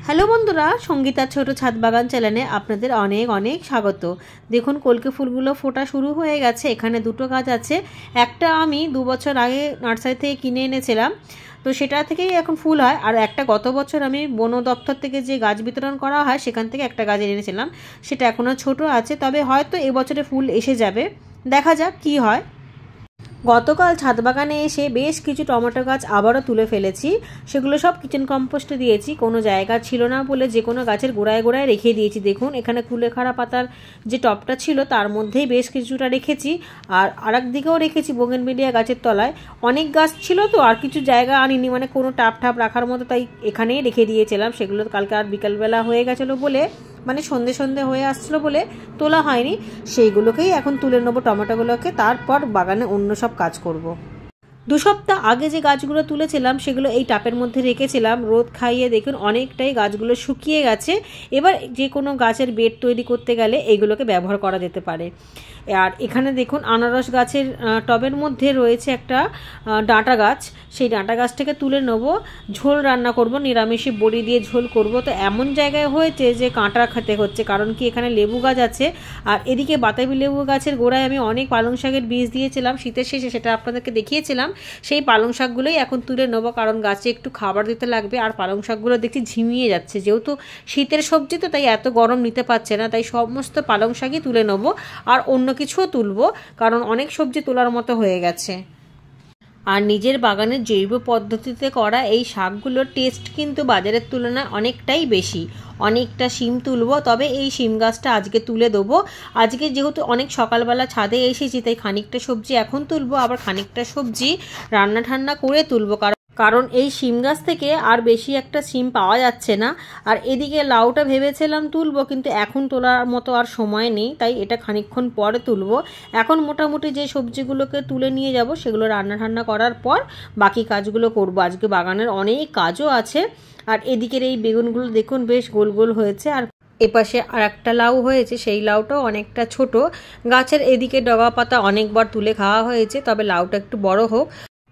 Hello বন্ধুরা, সঙ্গীতার ছোট ছাদ বাগান চ্যানেলে আপনাদের অনেক অনেক স্বাগত। দেখুন কলকে ফুলগুলো ফোটা শুরু হয়ে গেছে। এখানে দুটো গাছ আছে। একটা আমি 2 বছর আগে নার্সারি থেকে কিনে এনেছিলাম, তো সেটা থেকেই এখন ফুল হয়। আর একটা গত বছর আমি বন দপ্তর থেকে যে গাছ বিতরণ করা হয় সেখান থেকে একটা গাছ এনেছিলাম, সেটা এখনও ছোট আছে, তবে হয়তো এবছরে ফুল এসে যাবে, দেখা যাক কি হয়। গতকাল ছাদ বাগানে এসে বেশ কিছু টমেটো গাছ আবারও তুলে ফেলেছি। সেগুলো সব কিচেন কম্পোস্টে দিয়েছি, কোনো জায়গা ছিল না বলে যে কোনো গাছের গোড়ায় গোড়ায় রেখে দিয়েছি। দেখুন এখানে কুলেখাড়া পাতার যে টবটা ছিল তার মধ্যেই বেশ কিছুটা রেখেছি, আর আরেক দিকেও রেখেছি বোগেনভেলিয়া গাছের তলায়। অনেক গাছ ছিল তো আর কিছু জায়গা আনিনি, মানে কোনো টাপ রাখার মতো, তাই এখানেই রেখে দিয়েছিলাম। সেগুলো কালকে আর বিকালবেলা হয়ে গেছিলো বলে, মানে সন্ধে সন্ধে হয়ে আসছিলো বলে তোলা হয়নি। সেইগুলোকেই এখন তুলে নেবো টমেটোগুলোকে, তারপর বাগানে অন্য সব কাজ করব। 2 সপ্তাহ আগে যে গাছগুলো তুলেছিলাম সেগুলো এই টাপের মধ্যে রেখেছিলাম, রোদ খাইয়ে দেখুন অনেকটাই গাছগুলো শুকিয়ে গেছে। এবার যে কোনো গাছের বেড তৈরি করতে গেলে এইগুলোকে ব্যবহার করা যেতে পারে। আর এখানে দেখুন আনারস গাছের টবের মধ্যে রয়েছে একটা ডাঁটা গাছ। সেই ডাঁটা গাছটাকে তুলে নেব, ঝোল রান্না করব, নিরামিষে বড়ি দিয়ে ঝোল করব। তো এমন জায়গায় হয়েছে যে কাঁটা খেতে হচ্ছে, কারণ কি এখানে লেবু গাছ আছে। আর এদিকে বাতাবি লেবু গাছের গোড়ায় আমি অনেক পালং শাকের বীজ দিয়েছিলাম শীতের শেষে, সেটা আপনাদেরকে দেখিয়েছিলাম। সেই পালং শাকগুলোই এখন তুলে নেবো, কারণ গাছে একটু খাবার দিতে লাগবে। আর পালং শাকগুলো দেখছি ঝিমিয়ে যাচ্ছে, যেহেতু শীতের সবজি তো তাই এত গরম নিতে পারছে না, তাই সমস্ত পালং শাকই তুলে নেবো। আর অন্য কিছুও তুলবো, কারণ অনেক সবজি তোলার মতো হয়ে গেছে। আর নিজের বাগানের জৈব পদ্ধতিতে করা এই শাকগুলোর টেস্ট কিন্তু বাজারের তুলনায় অনেকটাই বেশি। অনেকটা শিম তুলবো, তবে এই শিম গাছটা আজকে তুলে দেবো। আজকে যেহেতু অনেক সকালবেলা ছাদে এসেছি, তাই খানিকটা সবজি এখন তুলবো, আবার খানিকটা সবজি রান্না ঠান্না করে তুলবো, কারণ এই শিম গাছ থেকে আর বেশি একটা শিম পাওয়া যাচ্ছে না। আর এদিকে লাউটা ভেবেছিলাম তুলবো, কিন্তু এখন তোলার মতো আর সময় নেই, তাই এটা খানিকক্ষণ পরে তুলবো। এখন মোটামুটি যে সবজিগুলোকে তুলে নিয়ে যাব সেগুলো রান্না ঠান্না করার পর বাকি কাজগুলো করব। আজকে বাগানের অনেক কাজও আছে। আর এদিকের এই বেগুনগুলো দেখুন বেশ গোল গোল হয়েছে, আর এপাশে আর একটা লাউ হয়েছে, সেই লাউটাও অনেকটা ছোট। গাছের এদিকে ডগা পাতা অনেকবার তুলে খাওয়া হয়েছে, তবে লাউটা একটু বড় হোক।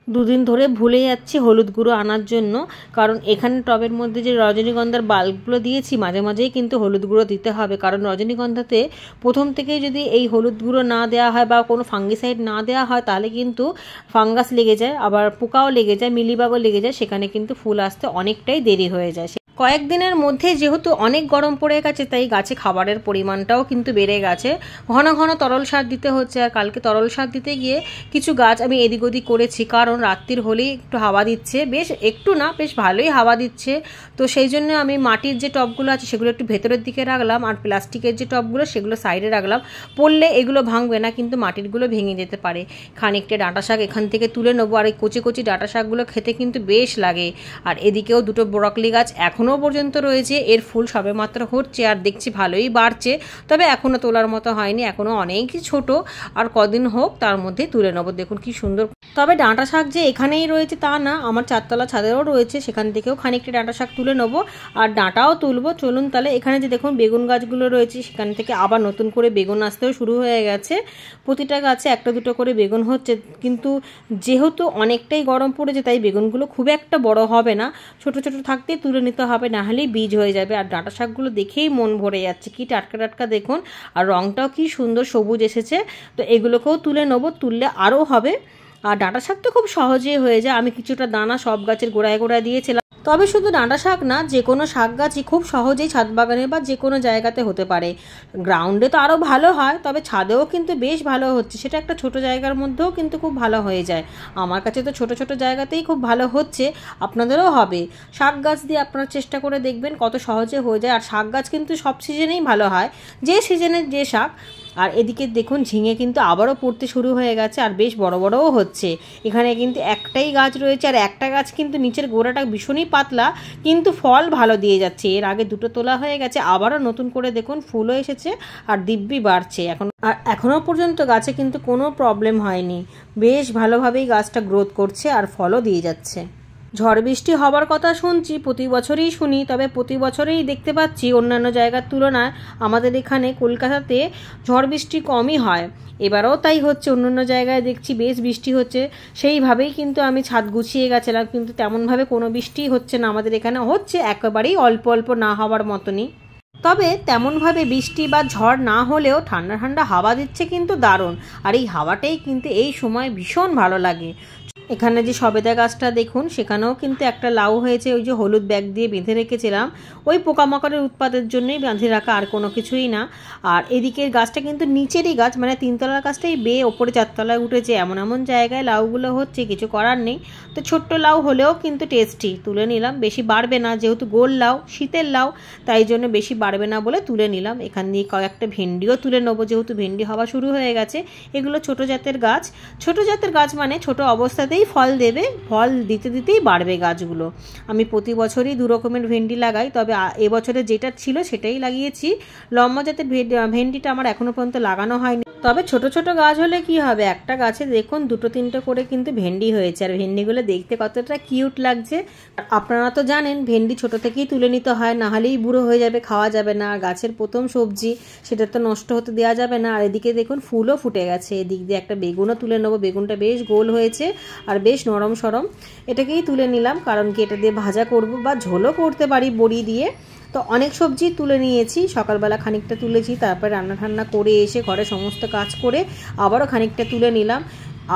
2 দিন ধরে ভুলে যাচ্ছি হলুদ গুঁড়ো আনার জন্য, কারণ এখানে টবের মধ্যে যে রজনীগন্ধার বাল্বগুলো দিয়েছি মাঝে মাঝেই কিন্তু হলুদ গুঁড়ো দিতে হবে, কারণ রজনীগন্ধাতে প্রথম থেকেই যদি এই হলুদ গুঁড়ো না দেওয়া হয় বা কোনো ফাঙ্গিসাইড না দেওয়া হয় তাহলে কিন্তু ফাঙ্গাস লেগে যায়, আবার পোকাও লেগে যায়, মিলিবাগও লেগে যায়, সেখানে কিন্তু ফুল আসতে অনেকটাই দেরি হয়ে যায়। কয়েকদিনের মধ্যে যেহেতু অনেক গরম পড়ে গেছে, তাই গাছে খাবারের পরিমাণটাও কিন্তু বেড়ে গেছে। ঘন ঘন তরল সার দিতে হচ্ছে। আর কালকে তরল সার দিতে গিয়ে কিছু গাছ আমি এদিক ওদিক করেছি, কারণ রাত্রির হলেই একটু হাওয়া দিচ্ছে, বেশ একটু না বেশ ভালোই হাওয়া দিচ্ছে। তো সেই জন্য আমি মাটির যে টবগুলো আছে সেগুলো একটু ভেতরের দিকে রাখলাম, আর প্লাস্টিকের যে টবগুলো সেগুলো সাইডে রাখলাম। পড়লে এগুলো ভাঙবে না, কিন্তু মাটিরগুলো ভেঙে যেতে পারে। খানিকটা ডাঁটা শাক এখান থেকে তুলে নেবো, আর এই কচি কচি ডাঁটা শাকগুলো খেতে কিন্তু বেশ লাগে। আর এদিকেও 2টো ব্রকলি গাছ এখনও পর্যন্ত রয়েছে, এর ফুল সবে মাত্র হচ্ছে, আর দেখছি ভালোই বাড়ছে, তবে এখনও তোলার মতো হয়নি, এখনও অনেকই ছোট। আর কদিন হোক তার মধ্যেই তুলে নেবো। দেখুন কি সুন্দর। তবে ডাঁটা শাক যে এখানেই রয়েছে তা না, আমার 4তলা ছাদেও রয়েছে, সেখান থেকেও খানিকটা ডাঁটা শাক তুলে নেবো, আর ডাঁটাও তুলবো। চলুন তাহলে। এখানে যে দেখুন বেগুন গাছগুলো রয়েছে সেখান থেকে আবার নতুন করে বেগুন আসতেও শুরু হয়ে গেছে। প্রতিটা গাছে 1-2 করে বেগুন হচ্ছে, কিন্তু যেহেতু অনেকটাই গরম পড়েছে তাই বেগুনগুলো খুব একটা বড় হবে না, ছোট ছোট থাকতেই তুলে নিতে হবে, না হলেই বীজ হয়ে যাবে। আর ডাঁটা শাকগুলো দেখেই মন ভরে যাচ্ছে, কি টাটকা টাটকা দেখুন, আর রঙটাও কি সুন্দর সবুজ এসেছে। তো এগুলোকেও তুলে নেবো, তুললে আরও হবে। আর ডাঁটা শাক তো খুব সহজেই হয়ে যায়। আমি কিছুটা দানা সব গাছের গোড়ায় গোড়ায় দিয়েছিলাম। তবে শুধু ডাঁটা শাক না, যে কোনো শাক গাছই খুব সহজেই ছাদ বাগানে বা যে কোনো জায়গাতে হতে পারে। গ্রাউন্ডে তো আরও ভালো হয়, তবে ছাদেও কিন্তু বেশ ভালো হচ্ছে। সেটা একটা ছোট জায়গার মধ্যেও কিন্তু খুব ভালো হয়ে যায়। আমার কাছে তো ছোট ছোট জায়গাতেই খুব ভালো হচ্ছে, আপনাদেরও হবে। শাক গাছ দিয়ে আপনারা চেষ্টা করে দেখবেন কত সহজে হয়ে যায়। আর শাক গাছ কিন্তু সব সিজনেই ভালো হয়, যে সিজনের যে শাক। আর এদিকে দেখুন ঝিঙে কিন্তু আবারও পড়তে শুরু হয়ে গেছে, আর বেশ বড় বড়ও হচ্ছে। এখানে কিন্তু একটাই গাছ রয়েছে, আর একটা গাছ কিন্তু নিচের গোড়াটা ভীষণই পাতলা, কিন্তু ফল ভালো দিয়ে যাচ্ছে। এর আগে 2টো তোলা হয়ে গেছে, আবারও নতুন করে দেখুন ফুলও এসেছে, আর দিব্যি বাড়ছে এখন। আর এখনও পর্যন্ত গাছে কিন্তু কোনো প্রবলেম হয়নি, বেশ ভালোভাবেই গাছটা গ্রোথ করছে আর ফলও দিয়ে যাচ্ছে। ঝড় বৃষ্টি হবার কথা শুনছি, প্রতি বছরই শুনি, তবে প্রতি বছরেই দেখতে পাচ্ছি অন্যান্য জায়গার তুলনায় আমাদের এখানে কলকাতাতে ঝড় বৃষ্টি কমই হয়। এবারও তাই হচ্ছে, অন্যান্য জায়গায় দেখছি বেশ বৃষ্টি হচ্ছে। সেইভাবেই কিন্তু আমি ছাদ গুছিয়ে গেছিলাম, কিন্তু তেমনভাবে কোনো বৃষ্টি হচ্ছে না। আমাদের এখানে হচ্ছে একেবারেই অল্প অল্প, না হওয়ার মতনই। তবে তেমনভাবে বৃষ্টি বা ঝড় না হলেও ঠান্ডা ঠান্ডা হাওয়া দিচ্ছে কিন্তু দারুণ। আর এই হাওয়াটাই কিন্তু এই সময় ভীষণ ভালো লাগে। এখানে যে সবেদা গাছটা দেখুন, সেখানেও কিন্তু একটা লাউ হয়েছে, ওই যে হলুদ ব্যাগ দিয়ে বেঁধে রেখেছিলাম, ওই পোকামাকড়ের উৎপাতের জন্যই বেঁধে রাখা, আর কোনো কিছুই না। আর এদিকের গাছটা কিন্তু নিচেরই গাছ, মানে তিনতলার গাছটাই বেয়ে ওপরে চারতলায় উঠেছে। এমন এমন জায়গায় লাউগুলো হচ্ছে, কিছু করার নেই। তো ছোট্ট লাউ হলেও কিন্তু টেস্টি, তুলে নিলাম। বেশি বাড়বে না, যেহেতু গোল লাউ, শীতের লাউ, তাই জন্য বেশি বাড়বে না বলে তুলে নিলাম। এখান দিয়ে কয়েকটা ভেন্ডিও তুলে নেবো, যেহেতু ভেন্ডি হওয়া শুরু হয়ে গেছে। এগুলো ছোট জাতের গাছ। ছোট জাতের গাছ মানে ছোট অবস্থাতেই ফল দেবে, ফল দিতে দিতেই বাড়বে গাছগুলো। আমি প্রতি বছরই দু রকমের ভেন্ডি লাগাই, তবে এবছরে যেটা ছিল সেটাই লাগিয়েছি। লম্বা জাতের ভেন্ডিটা আমার এখনো পর্যন্ত লাগানো হয়নি। তবে ছোট ছোট গাছ হলে কি হবে, একটা গাছে দেখুন দুটো তিনটে করে কিন্তু ভেন্ডি হয়েছে, আর ভেন্ডিগুলো দেখতে কতটা কিউট লাগছে। আপনারা তো জানেন ভেন্ডি ছোট থেকেই তুলে নিতে হয়, না হলেই বুড়ো হয়ে যাবে, খাওয়া যাবে না। আর গাছের প্রথম সবজি, সেটা তো নষ্ট হতে দেওয়া যাবে না। আর এদিকে দেখুন ফুলও ফুটে গেছে। এদিক দিয়ে একটা বেগুনও তুলে নেবো, বেগুনটা বেশ গোল হয়েছে আর বেশ নরম সরম। এটাকেই তুলে নিলাম, কারণ কি এটা দিয়ে ভাজা করব বা ঝোলও করতে পারি বড়ি দিয়ে। তো অনেক সবজি তুলে নিয়েছি, সকালবেলা খানিকটা তুলেছি, তারপর রান্না ঠান্না করে এসে ঘরে সমস্ত কাজ করে আবারও খানিকটা তুলে নিলাম।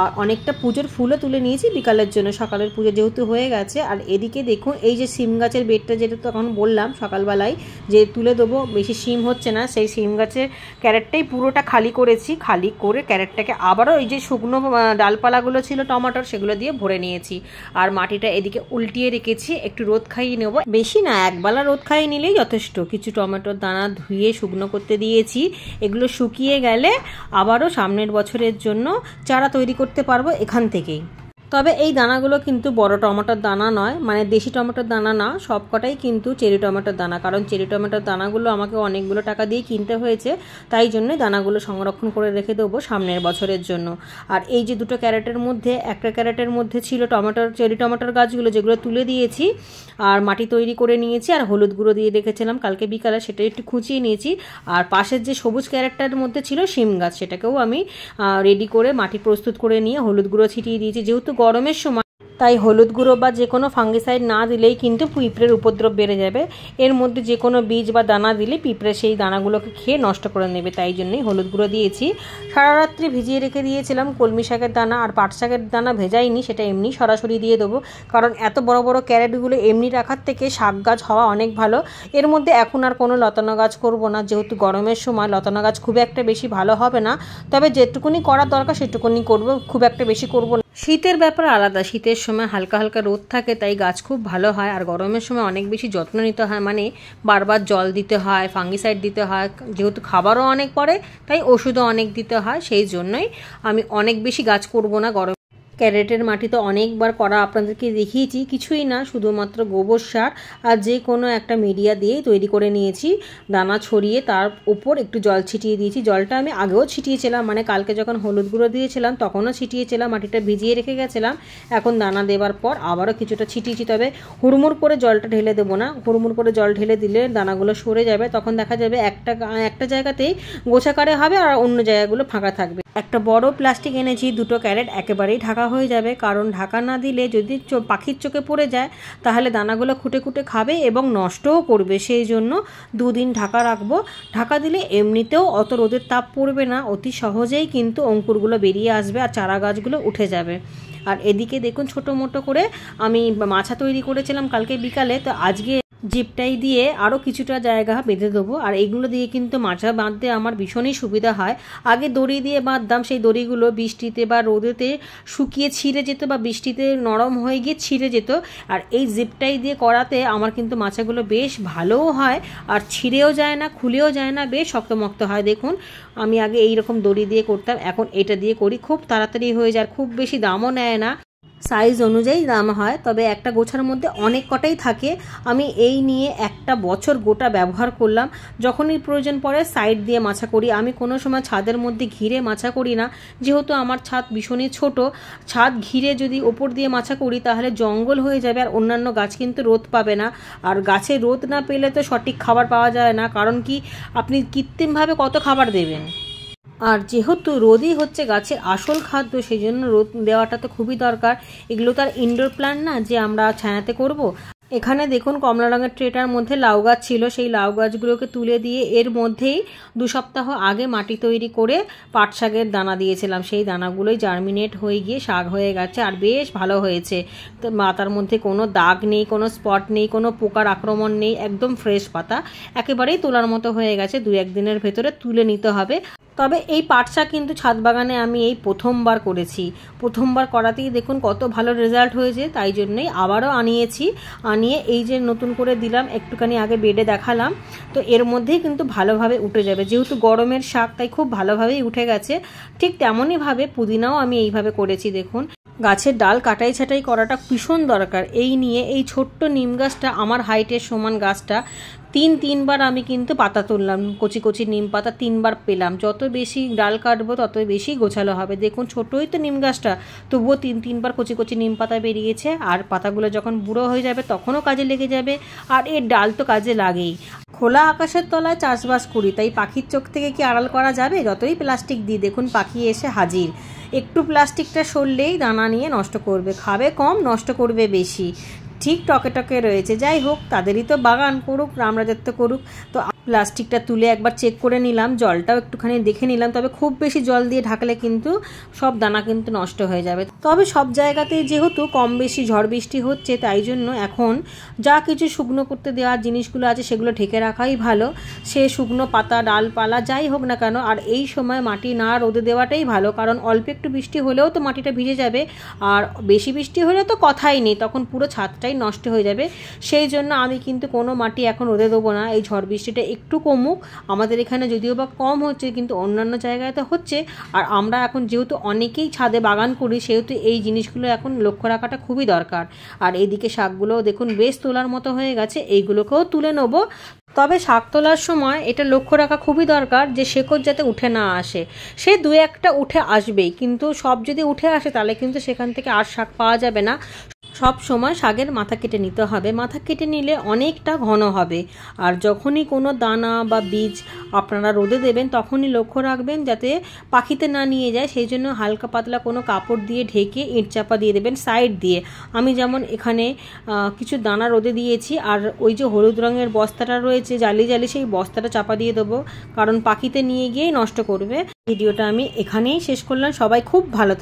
আর অনেকটা পুজোর ফুলও তুলে নিয়েছি বিকালের জন্য, সকালের পুজো যেহেতু হয়ে গেছে। আর এদিকে দেখুন এই যে সিম গাছের বেডটা, যেটা তখন বললাম সকালবেলায় যে তুলে দেবো, বেশি সিম হচ্ছে না, সেই সিম গাছের ক্যারেটটাই পুরোটা খালি করেছি। খালি করে ক্যারেটটাকে আবারও এই যে শুকনো ডালপালাগুলো ছিল টমেটোর, সেগুলো দিয়ে ভরে নিয়েছি। আর মাটিটা এদিকে উল্টিয়ে রেখেছি, একটু রোদ খাইয়ে নেবো, বেশি না, একবেলা রোদ খাইয়ে নিলেই যথেষ্ট। কিছু টমেটোর দানা ধুয়ে শুকনো করতে দিয়েছি, এগুলো শুকিয়ে গেলে আবারও সামনের বছরের জন্য চারা তৈরি করতে পারবো এখান থেকেই। তবে এই দানাগুলো কিন্তু বড় টমেটোর দানা নয়, মানে দেশি টমেটোর দানা না, সবকটাই কিন্তু চেরি টমেটোর দানা। কারণ চেরি টমেটোর দানাগুলো আমাকে অনেকগুলো টাকা দিয়ে কিনতে হয়েছে, তাই জন্যই দানাগুলো সংরক্ষণ করে রেখে দেবো সামনের বছরের জন্য। আর এই যে দুটো ক্যারেটের মধ্যে, একটা ক্যারেটের মধ্যে ছিল চেরি টমেটোর গাছগুলো, যেগুলো তুলে দিয়েছি আর মাটি তৈরি করে নিয়েছি, আর হলুদ গুঁড়ো দিয়ে রেখেছিলাম কালকে বিকালে, সেটা একটু খুঁচিয়ে নিয়েছি। আর পাশের যে সবুজ ক্যারেটটার মধ্যে ছিল শিম গাছ, সেটাকেও আমি রেডি করে মাটি প্রস্তুত করে নিয়ে হলুদ গুঁড়ো ছিটিয়ে দিয়েছি। যেহেতু গরমের সময়, তাই হলুদ গুঁড়ো বা যে কোনো ফাঙ্গিসাইড না দিলেই কিন্তু পিঁপড়ের উপদ্রব বেড়ে যাবে। এর মধ্যে যে কোনো বীজ বা দানা দিলে পিঁপড়ে সেই দানাগুলোকে খেয়ে নষ্ট করে নেবে, তাই জন্যই হলুদ গুঁড়ো দিয়েছি। সারা রাত্রি ভিজিয়ে রেখে দিয়েছিলাম কলমি শাকের দানা, আর পাট শাকের দানা ভেজাইনি, সেটা এমনি সরাসরি দিয়ে দেবো। কারণ এত বড় বড় ক্যারেটগুলো এমনি রাখার থেকে শাক গাছ হওয়া অনেক ভালো। এর মধ্যে এখন আর কোনো লতানো গাছ করব না, যেহেতু গরমের সময় লতানো গাছ খুব একটা বেশি ভালো হবে না। তবে যেটুকুনি করার দরকার সেটুকুনি করবো, খুব একটা বেশি করবো না। শীতের ব্যাপার আলাদা, শীতের সময় হালকা হালকা রোদ থাকে, তাই গাছ খুব ভালো হয়। আর গরমের সময় অনেক বেশি যত্ন নিতে হয়, মানে বারবার জল দিতে হয়, ফাঙ্গিসাইড দিতে হয়, যেহেতু খাবারও অনেক পড়ে তাই ওষুধও অনেক দিতে হয়। সেই জন্যই আমি অনেক বেশি গাছ করব না। গরম ক্যারেটের মাটি তো অনেকবার করা আপনাদেরকে দেখিয়েছি, কিছুই না, শুধুমাত্র গোবর সার আর যে কোনো একটা মিডিয়া দিয়েই তৈরি করে নিয়েছি। দানা ছড়িয়ে তার উপর একটু জল ছিটিয়ে দিয়েছি। জলটা আমি আগেও ছিটিয়েছিলাম, মানে কালকে যখন হলুদ গুঁড়ো দিয়েছিলাম তখনও ছিটিয়েছিলাম, মাটিটা ভিজিয়ে রেখে গেছিলাম। এখন দানা দেওয়ার পর আবারও কিছুটা ছিটিয়েছি, তবে হুড়মুড় করে জলটা ঢেলে দেবো না। হুড়মুড় করে জল ঢেলে দিলে দানাগুলো সরে যাবে, তখন দেখা যাবে একটা জায়গাতেই গোছাকারে হবে আর অন্য জায়গাগুলো ফাঁকা থাকবে। একটা বড় প্লাস্টিক এনেছি, দুটো ক্যারেট একেবারেই ঢাকা হয়ে যাবে, কারণ ঢাকা না দিলে যদি পাখির চোখে পড়ে যায় তাহলে দানাগুলো খুঁটে খুঁটে খাবে এবং নষ্টও করবে। সেই জন্য 2 দিন ঢাকা রাখবো। ঢাকা দিলে এমনিতেও অত রোদের তাপ পড়বে না, অতি সহজেই কিন্তু অঙ্কুরগুলো বেরিয়ে আসবে আর চারা গাছগুলো উঠে যাবে। আর এদিকে দেখুন ছোটো মোটো করে আমি মাছা তৈরি করেছিলাম কালকে বিকালে, তো আজকে জিপটাই দিয়ে আরও কিছুটা জায়গা বেঁধে দেবো। আর এগুলো দিয়ে কিন্তু মাচা বাঁধতে আমার ভীষণই সুবিধা হয়। আগে দড়ি দিয়ে বাঁধতাম, সেই দড়িগুলো বৃষ্টিতে বা রোদেতে শুকিয়ে ছিঁড়ে যেত বা বৃষ্টিতে নরম হয়ে গিয়ে ছিঁড়ে যেত। আর এই জিপটাই দিয়ে করাতে আমার কিন্তু মাচাগুলো বেশ ভালোও হয়, আর ছিঁড়েও যায় না, খুলেও যায় না, বেশ শক্তমক্ত হয়। দেখুন আমি আগে এই রকম দড়ি দিয়ে করতাম, এখন এটা দিয়ে করি, খুব তাড়াতাড়ি হয়ে যায়, খুব বেশি দামও নেয় না। সাইজ অনুযায়ী দাম হয়, তবে একটা গোছার মধ্যে অনেক কটাই থাকে। আমি এই নিয়ে একটা বছর গোটা ব্যবহার করলাম। যখনই প্রয়োজন পড়ে সাইড দিয়ে মাছা করি। আমি কোনো সময় ছাদের মধ্যে ঘিরে মাছা করি না, যেহেতু আমার ছাদ ভীষণই ছোট। ছাদ ঘিরে যদি ওপর দিয়ে মাছা করি তাহলে জঙ্গল হয়ে যাবে, আর অন্যান্য গাছ কিন্তু রোদ পাবে না। আর গাছে রোদ না পেলে তো সঠিক খাবার পাওয়া যায় না, কারণ কি আপনি কৃত্রিমভাবে কত খাবার দেবেন। আর যেহেতু রোদই হচ্ছে গাছের আসল খাদ্য, সেই জন্য রোদ দেওয়াটা তো খুবই দরকার। এগুলো তো আর ইনডোর প্ল্যান্ট না যে আমরা ছায়াতে করব। এখানে দেখুন কমলা রঙের ট্রেটার মধ্যে লাউ গাছ ছিল, সেই লাউ গাছগুলোকে তুলে দিয়ে এর মধ্যেই 2 সপ্তাহ আগে মাটি তৈরি করে পাট শাকের দানা দিয়েছিলাম। সেই দানাগুলোই জার্মিনেট হয়ে গিয়ে শাক হয়ে গেছে, আর বেশ ভালো হয়েছে। তো পাতার মধ্যে কোনো দাগ নেই, কোনো স্পট নেই, কোনো পোকার আক্রমণ নেই, একদম ফ্রেশ পাতা, একেবারেই তোলার মতো হয়ে গেছে। 2-1 দিনের ভেতরে তুলে নিতে হবে। তবে এই পাট শাক কিন্তু ছাদ বাগানে আমি এই প্রথমবার করেছি। প্রথমবার করাতেই দেখুন কত ভালো রেজাল্ট হয়েছে, তাই জন্যই আবারও আনিয়ে এই যে নতুন করে দিলাম, একটুখানি আগে বেডে দেখালাম। তো এর মধ্যেই কিন্তু ভালোভাবে উঠে যাবে, যেহেতু গরমের শাক তাই খুব ভালোভাবেই উঠে গেছে। ঠিক তেমনইভাবে পুদিনাও আমি এইভাবে করেছি। দেখুন গাছের ডাল কাটাই ছাটাই করাটা ভীষণ দরকার। এই নিয়ে এই ছোট্ট নিম গাছটা, আমার হাইটের সমান গাছটা, 3বার আমি কিন্তু পাতা তুললাম। কচি কচি নিম পাতা 3বার পেলাম। যত বেশি ডাল কাটবো তত বেশি গোছালো হবে। দেখুন ছোটোই তো নিম গাছটা, তবুও 3বার কচি কচি নিম পাতা বেরিয়েছে। আর পাতাগুলো যখন বুড়ো হয়ে যাবে তখনও কাজে লেগে যাবে, আর এর ডাল তো কাজে লাগেই। খোলা আকাশের তলায় চাষবাস করি, তাই পাখির চোখ থেকে কি আড়াল করা যাবে? যতই প্লাস্টিক দিই, দেখুন পাখি এসে হাজির। একটু প্লাস্টিকটা সরলেই দানা নিয়ে নষ্ট করবে, খাবে কম, নষ্ট করবে বেশি। ঠিক টকে টকে রয়েছে। যাই হোক, তাদেরই তো বাগান, করুক, রামরাজত্ব করুক। তো প্লাস্টিকটা তুলে একবার চেক করে নিলাম, জলটাও একটুখানি দেখে নিলাম। তবে খুব বেশি জল দিয়ে ঢাকলে কিন্তু সব দানা কিন্তু নষ্ট হয়ে যাবে। তবে সব জায়গাতেই যেহেতু কম বেশি ঝড় বৃষ্টি হচ্ছে, তাই জন্য এখন যা কিছু শুকনো করতে দেওয়ার জিনিসগুলো আছে সেগুলো ঢেকে রাখাই ভালো। সে শুকনো পাতা, ডালপালা যাই হোক না কেন। আর এই সময় মাটি না রোদে দেওয়াটাই ভালো, কারণ অল্প একটু বৃষ্টি হলেও তো মাটিটা ভিজে যাবে, আর বেশি বৃষ্টি হলে তো কথাই নেই, তখন পুরো ছাদটাই নষ্ট হয়ে যাবে। সেই জন্য আমি কিন্তু কোনো মাটি এখন রোদে দেবো না। এই ঝড় বৃষ্টিটা একটু কমুক। আমাদের এখানে যদিও বা কম হচ্ছে, কিন্তু অন্যান্য জায়গায় তো হচ্ছে। আর আমরা এখন যেহেতু অনেকেই ছাদে বাগান করি, সেহেতু এই জিনিসগুলো এখন লক্ষ্য রাখাটা খুবই দরকার। আর এইদিকে শাকগুলোও দেখুন বেশ তোলার মতো হয়ে গেছে, এইগুলোকেও তুলে নেব। তবে শাক তোলার সময় এটা লক্ষ্য রাখা খুবই দরকার যে শেকড় যাতে উঠে না আসে। সে 2-1টা উঠে আসবেই, কিন্তু সব যদি উঠে আসে তাহলে কিন্তু সেখান থেকে আর শাক পাওয়া যাবে না। সব সময় শাকের মাথা কেটে নিতে হবে, মাথা কেটে নিলে অনেকটা ঘন হবে। আর যখনই কোনো দানা বা বীজ আপনারা রোদে দেবেন, তখনই লক্ষ্য রাখবেন যাতে পাখিতে না নিয়ে যায়। সেই জন্য হালকা পাতলা কোনো কাপড় দিয়ে ঢেকে ইট চাপা দিয়ে দেবেন সাইড দিয়ে। আমি যেমন এখানে কিছু দানা রোদে দিয়েছি, আর ওই যে হলুদ রঙের বস্তাটা রয়েছে জালি জালি, সেই বস্তাটা চাপা দিয়ে দেবো, কারণ পাখিতে নিয়ে গিয়েই নষ্ট করবে। ভিডিওটা আমি এখানেই শেষ করলাম। সবাই খুব ভালো থাকবেন।